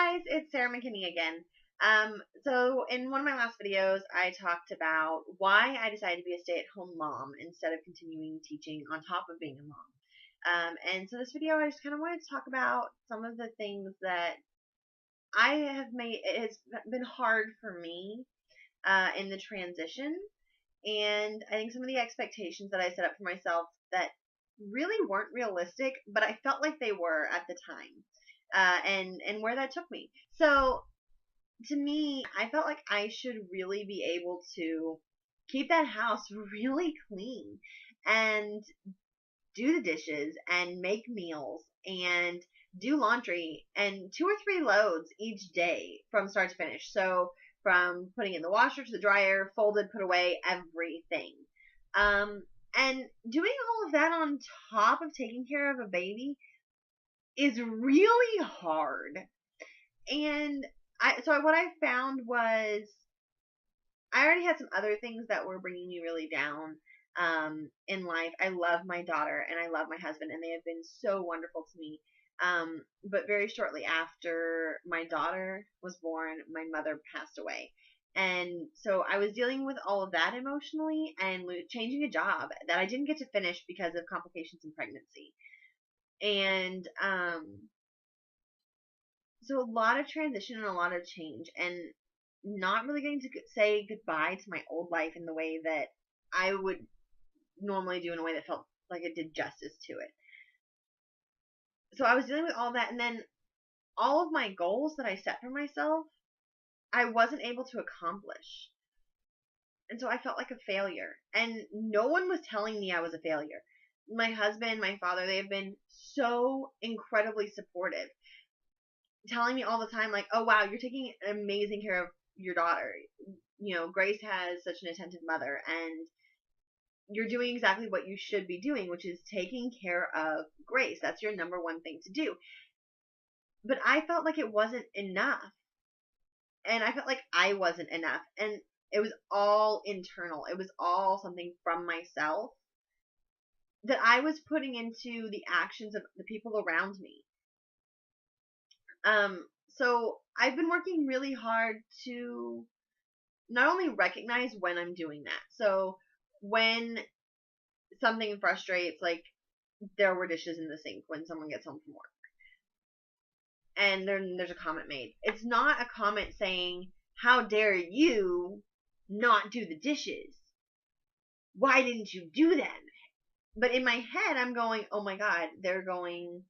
guys, it's Sarah McKinney again. So in one of my last videos, I talked about why I decided to be a stay-at-home mom instead of continuing teaching on top of being a mom. And so this video, I just kind of wanted to talk about some of the things that I have made. It's been hard for me in the transition, and I think some of the expectations that I set up for myself that really weren't realistic, but I felt like they were at the time. And where that took me. So to me, I felt like I should really be able to keep that house really clean and do the dishes and make meals and do laundry and 2 or 3 loads each day from start to finish. So from putting it in the washer to the dryer, folded, put away, everything. And doing all of that on top of taking care of a baby is really hard. And what I found was I already had some other things that were bringing me really down in life. I love my daughter and I love my husband, and they have been so wonderful to me. But very shortly after my daughter was born, my mother passed away. And so I was dealing with all of that emotionally and changing a job that I didn't get to finish because of complications in pregnancy. And so a lot of transition and a lot of change, and not really getting to say goodbye to my old life in the way that I would normally do, in a way that felt like it did justice to it. So I was dealing with all that, and then all of my goals that I set for myself, I wasn't able to accomplish. And so I felt like a failure. And no one was telling me I was a failure. My husband, my father, they have been so incredibly supportive, telling me all the time, like, oh wow, you're taking amazing care of your daughter. You know, Grace has such an attentive mother, and you're doing exactly what you should be doing, which is taking care of Grace. That's your number one thing to do. But I felt like it wasn't enough. And I felt like I wasn't enough. And it was all internal. It was all something from myself that I was putting into the actions of the people around me. So I've been working really hard to not only recognize when I'm doing that. So when something frustrates, like there were dishes in the sink when someone gets home from work, and there's a comment made. It's not a comment saying, how dare you not do the dishes? Why didn't you do them? But in my head, I'm going, oh my God, they're going,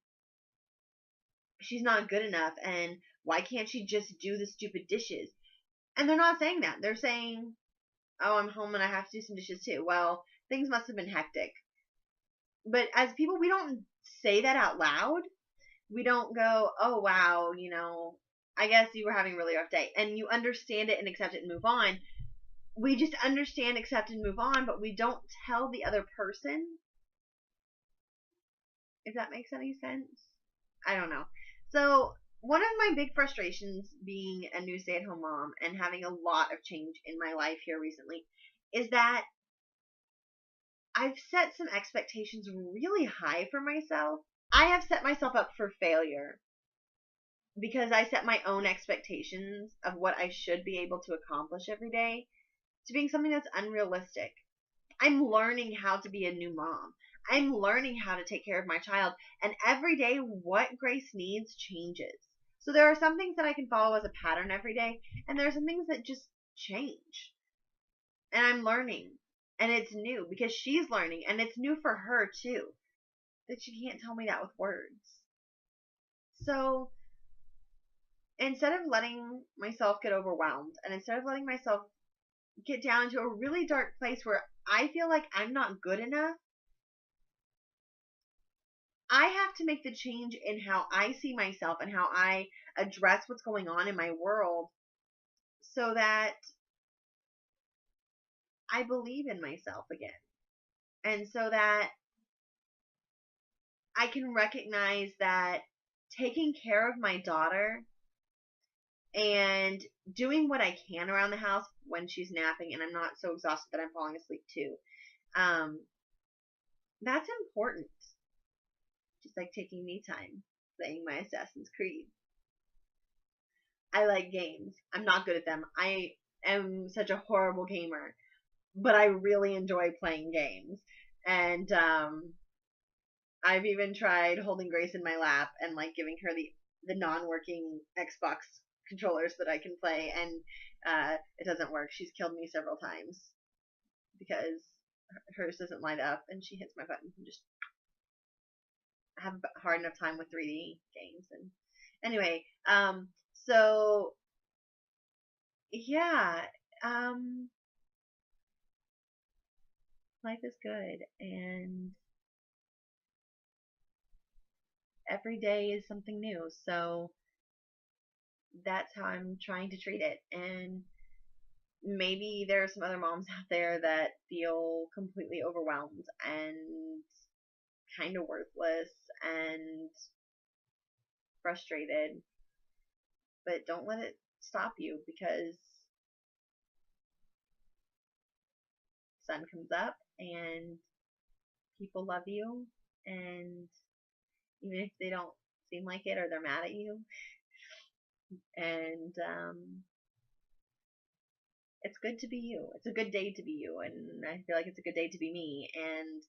she's not good enough, and why can't she just do the stupid dishes? And they're not saying that. They're saying, oh, I'm home and I have to do some dishes too. Well, things must have been hectic. But as people, we don't say that out loud. We don't go, oh, wow, you know, I guess you were having a really rough day. And you understand it and accept it and move on. We just understand, accept, and move on, but we don't tell the other person. If that makes any sense. I don't know. So one of my big frustrations being a new stay-at-home mom and having a lot of change in my life here recently is that I've set some expectations really high for myself. I have set myself up for failure because I set my own expectations of what I should be able to accomplish every day to being something that's unrealistic. I'm learning how to be a new mom. I'm learning how to take care of my child, and every day what Grace needs changes. So there are some things that I can follow as a pattern every day, and there are some things that just change. And I'm learning, and it's new because she's learning, and it's new for her too, that she can't tell me that with words. So instead of letting myself get overwhelmed, and instead of letting myself get down into a really dark place where I feel like I'm not good enough, I have to make the change in how I see myself and how I address what's going on in my world so that I believe in myself again. And so that I can recognize that taking care of my daughter and doing what I can around the house when she's napping and I'm not so exhausted that I'm falling asleep too, that's important. Just like taking me time, playing my Assassin's Creed. I like games. I'm not good at them. I am such a horrible gamer, but I really enjoy playing games. And I've even tried holding Grace in my lap and like giving her the non-working Xbox controllers so that I can play, and it doesn't work. She's killed me several times because hers doesn't light up, and she hits my button and just have a hard enough time with 3D games. And anyway, so yeah, um, life is good, and every day is something new. So that's how I'm trying to treat it. And maybe there are some other moms out there that feel completely overwhelmed and kind of worthless and frustrated, but don't let it stop you, because sun comes up and people love you, and even if they don't seem like it or they're mad at you, and it's good to be you. It's a good day to be you, and I feel like it's a good day to be me. And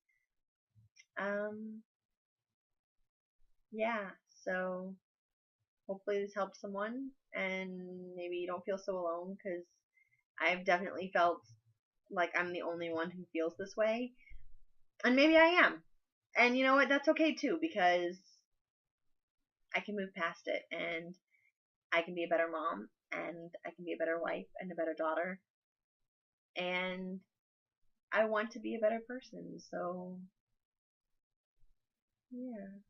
yeah, so hopefully this helps someone, and maybe you don't feel so alone, because I've definitely felt like I'm the only one who feels this way, and maybe I am. And you know what? That's okay too, because I can move past it, and I can be a better mom, and I can be a better wife and a better daughter, and I want to be a better person. So yeah,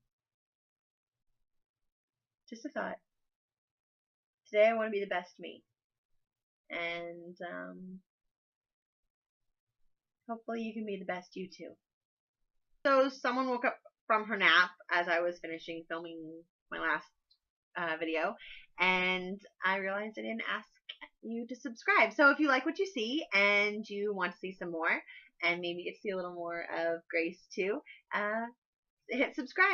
just a thought. Today I want to be the best me, and hopefully you can be the best you too. So someone woke up from her nap as I was finishing filming my last video, and I realized I didn't ask you to subscribe. So if you like what you see and you want to see some more, and maybe get to see a little more of Grace too, hit subscribe.